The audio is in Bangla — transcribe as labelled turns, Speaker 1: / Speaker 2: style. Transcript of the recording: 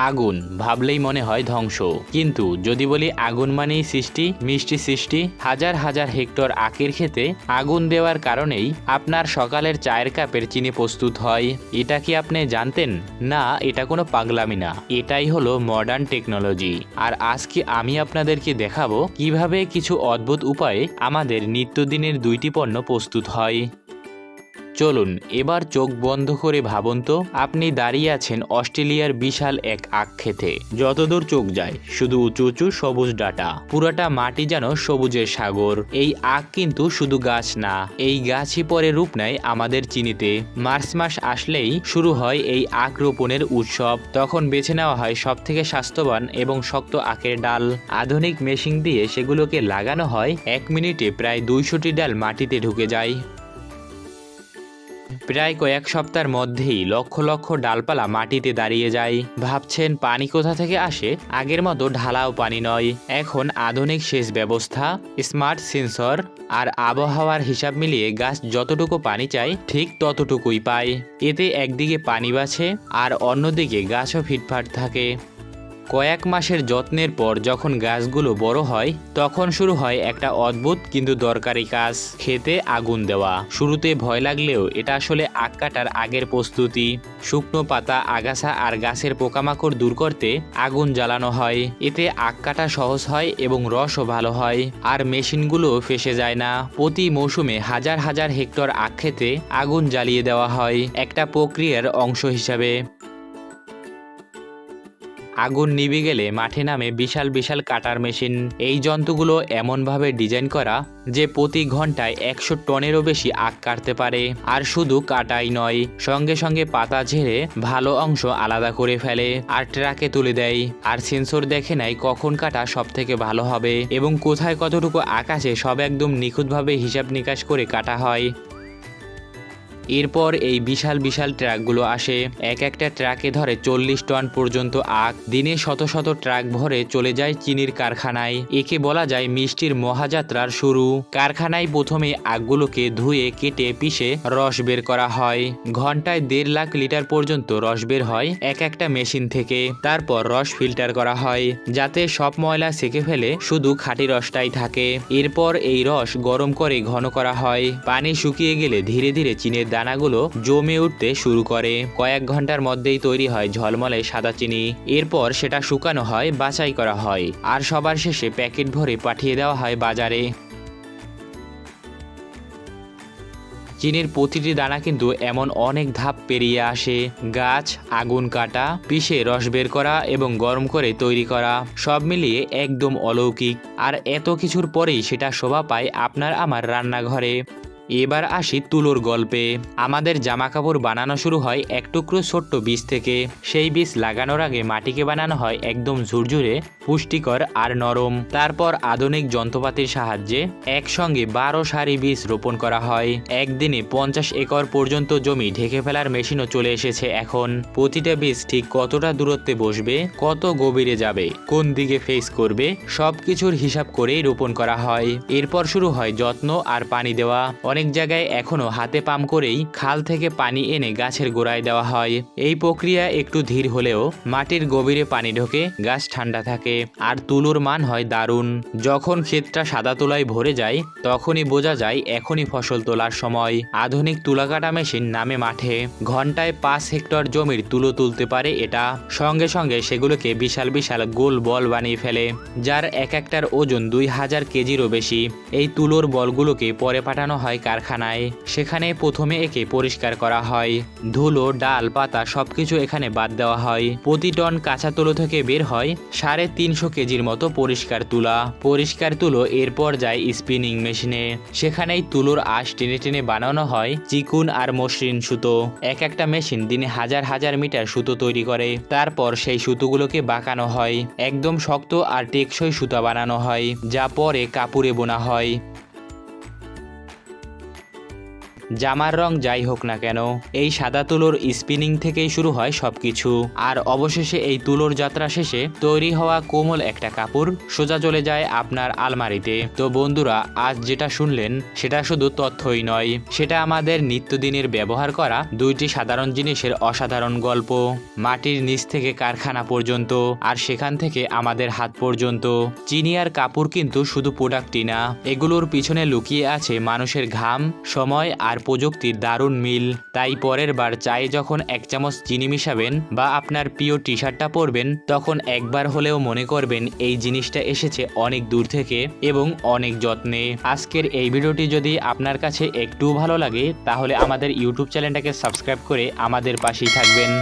Speaker 1: আগুন ভাবলেই মনে হয় ধ্বংস, কিন্তু যদি বলি আগুন মানেই সৃষ্টি, মিষ্টি সৃষ্টি। হাজার হাজার হেক্টর আখের ক্ষেতে আগুন দেওয়ার কারণেই আপনার সকালের চায়ের কাপের চিনি প্রস্তুত হয়। এটা কি আপনি জানতেন? না, এটা কোনো পাগলামি না, এটাই হলো মডার্ন টেকনোলজি। আর আজকে আমি আপনাদেরকে দেখাবো কিভাবে কিছু অদ্ভুত উপায়ে আমাদের নিত্যদিনের দুইটি পণ্য প্রস্তুত হয়। চলুন এবার চোখ বন্ধ করে ভাবুন তো, আপনি দাঁড়িয়ে আছেন অস্ট্রেলিয়ার বিশাল এক আখ খেতে। যতদূর চোখ যায় শুধু উঁচু উঁচু সবুজ ডাটা, পুরাটা মাটি যেন সবুজের সাগর। এই আখ কিন্তু শুধু গাছ না, এই গাছই পরে রূপ নেয় আমাদের চিনিতে। মার্চ মাস আসলেই শুরু হয় এই আখ রোপণের উৎসব। তখন বেছে নেওয়া হয় সব থেকে স্বাস্থ্যবান এবং শক্ত আখের ডাল। আধুনিক মেশিন দিয়ে সেগুলোকে লাগানো হয়, 1 মিনিটে প্রায় 200টি ডাল মাটিতে ঢুকে যায়। প্রায় কয়েক সপ্তাহের মধ্যেই লক্ষ লক্ষ ডালপালা মাটিতে দাঁড়িয়ে যায়। ভাবছেন পানি কোথা থেকে আসে? আগের মতো ঢালাও পানি নয়, এখন আধুনিক সেচ ব্যবস্থা, স্মার্ট সেন্সর আর আবহাওয়ার হিসাব মিলিয়ে গাছ যতটুকু পানি চায় ঠিক ততটুকুই পায়। এতে একদিকে পানি বাঁচে আর অন্যদিকে গাছও ফিটফাট থাকে। কয়েক মাসের যত্নের পর যখন গাছগুলো বড় হয় তখন শুরু হয় একটা অদ্ভুত কিন্তু দরকারি কাজ, খেতে আগুন দেওয়া। শুরুতে ভয় লাগলেও এটা আসলে আখ কাটার আগের প্রস্তুতি। শুকনো পাতা, আগাছা আর গাছের পোকামাকড় দূর করতে আগুন জ্বালানো হয়। এতে আখ কাটা সহজ হয় এবং রসও ভালো হয়, আর মেশিনগুলো ফেঁসে যায় না। প্রতি মৌসুমে হাজার হাজার হেক্টর আখ খেতে আগুন জ্বালিয়ে দেওয়া হয় একটা প্রক্রিয়ার অংশ হিসাবে। আগুন নিভে গেলে মাঠে নামে বিশাল বিশাল কাটার মেশিন। এই যন্ত্রগুলো এমনভাবে ডিজাইন করা যে প্রতি ঘন্টায় 100 টনেরও বেশি আখ কাটতে পারে। আর শুধু কাটাই নয়, সঙ্গে সঙ্গে পাতা ঝেড়ে ভালো অংশ আলাদা করে ফেলে আর ট্রাকে তুলে দেয়। আর সেন্সর দেখে নেয় কখন কাটা সব থেকে ভালো হবে এবং কোথায় কতটুকু আখ আছে, সব একদম নিখুঁতভাবে হিসাব নিকাশ করে কাটা হয়। এরপর এই বিশাল বিশাল ট্রাকগুলো আসে, এক একটা ট্রাকে ধরে 40 টন পর্যন্ত আখ। দিনে শত শত ট্রাক ভরে চলে যায় চিনির কারখানায়। একে বলা যায় মিষ্টির মহাযাত্রার শুরু। কারখানায় প্রথমে আখগুলোকে ধুয়ে কেটে পিষে রস বের করা হয়। ঘন্টায় 1.5 লাখ লিটার পর্যন্ত রস বের হয় এক একটা মেশিন থেকে। তারপর রস ফিল্টার করা হয় যাতে সব ময়লা সেকে ফেলে শুধু খাঁটি রসটাই থাকে। এরপর এই রস গরম করে ঘন করা হয়। পানি শুকিয়ে গেলে ধীরে ধীরে চিনির দানাগুলো জমে উঠতে শুরু করে। কয়েক ঘন্টার মধ্যেই তৈরি হয় ঝলমলে সাদা চিনি। এরপর সেটা শুকানো হয়, বাছাই করা হয় আর সবার শেষে প্যাকেট ভরে পাঠিয়ে দেওয়া হয় বাজারে। চিনির প্রতিটি দানা কিন্তু এমন অনেক ধাপ পেরিয়ে আসে, গাছ, আগুন কাটা, পিষে রস বের করা এবং গরম করে তৈরি করা, সব মিলিয়ে একদম অলৌকিক। আর এত কিছুর পরেই সেটা শোভা পায় আপনার আমার রান্নাঘরে। এবার আসি তুলোর গল্পে। আমাদের জামাকাপড় বানানো শুরু হয় এক টুকরো ছোট্ট বীজ থেকে। সেই বীজ লাগানোর আগে মাটিকে বানানো হয় একদম ঝুরঝুরে, পুষ্টিকর আর নরম। তারপর আধুনিক যন্ত্রপাতির সাহায্যে একসঙ্গে 12 সারি বীজ রোপণ করা হয়। একদিনে 50 একর পর্যন্ত জমি ঢেকে ফেলার মেশিনও চলে এসেছে এখন। প্রতিটা বীজ ঠিক কতটা দূরত্বে বসবে, কত গভীরে যাবে, কোন দিকে ফেস করবে, সবকিছুর হিসাব করেই রোপণ করা হয়। এরপর শুরু হয় যত্ন আর পানি দেওয়া। অনেক জায়গায় এখনো হাতে পাম্প করেই খাল থেকে পানি এনে গাছের গোড়ায় দেওয়া হয়। এই প্রক্রিয়া একটু ধীর হলেও মাটির গভীরে পানি ঢোকে, গাছ ঠান্ডা থাকে আর তুলোর মান হয় দারুণ। যখন ক্ষেতটা সাদা তুলায় ভরে যায় তখনই বোঝা যায় এখনই ফসল তোলার সময়। আধুনিক তুলা কাটা মেশিন নামে মাঠে, ঘন্টায় 5 হেক্টর জমির তুলো তুলতে পারে এটা। সঙ্গে সঙ্গে সেগুলোকে বিশাল বিশাল গোল বল বানিয়ে ফেলে, যার এক একটার ওজন 2000 কেজিরও বেশি। এই তুলোর বলগুলোকে পরে পাঠানো হয় কারখানায়। সেখানে প্রথমে একে পরিষ্কার করা হয়, ধুলো, ডাল, পাতা সবকিছু এখানে বাদ দেওয়া হয়। প্রতি টন কাঁচা তুলো থেকে বের হয় 350 কেজির মতো পরিষ্কার তুলা। পরিষ্কার তুলো এরপর যায় স্পিনিং মেশিনে। সেখানেই তুলোর আঁশ টেনে টেনে বানানো হয় চিকুন আর মসৃণ সুতো। এক একটা মেশিন দিনে হাজার হাজার মিটার সুতো তৈরি করে। তারপর সেই সুতোগুলোকে বাঁকানো হয়, একদম শক্ত আর টেকসই সুতা বানানো হয়, যা পরে কাপড়ে বোনা হয়। জামার রং যাই হোক না কেন, এই সাদা তুলোর স্পিনিং থেকেই শুরু হয় সবকিছু। আর অবশেষে এই তুলোর যাত্রা শেষে তৈরি হওয়া কোমল একটা কাপড় সোজা চলে যায় আপনার আলমারিতে। তো বন্ধুরা, আজ যেটা শুনলেন সেটা শুধু তথ্যই নয়, সেটা আমাদের নিত্যদিনের ব্যবহার করা দুইটি সাধারণ জিনিসের অসাধারণ গল্প। মাটির নিচ থেকে কারখানা পর্যন্ত, আর সেখান থেকে আমাদের হাত পর্যন্ত। চিনি আর কাপড় কিন্তু শুধু প্রোডাক্টই না, এগুলোর পিছনে লুকিয়ে আছে মানুষের ঘাম, সময় আর প্রযুক্তির দারুণ মিল। তাই পরের বার চায়ে যখন 1 চামচ চিনি মিশাবেন বা আপনার প্রিয় টি শার্টটা পরবেন, তখন একবার হলেও মনে করবেন এই জিনিসটা এসেছে অনেক দূর থেকে এবং অনেক যত্নে। আজকের এই ভিডিওটি যদি আপনার কাছে একটু ভালো লাগে তাহলে আমাদের ইউটিউব চ্যানেলটাকে সাবস্ক্রাইব করে আমাদের পাশেই থাকবেন।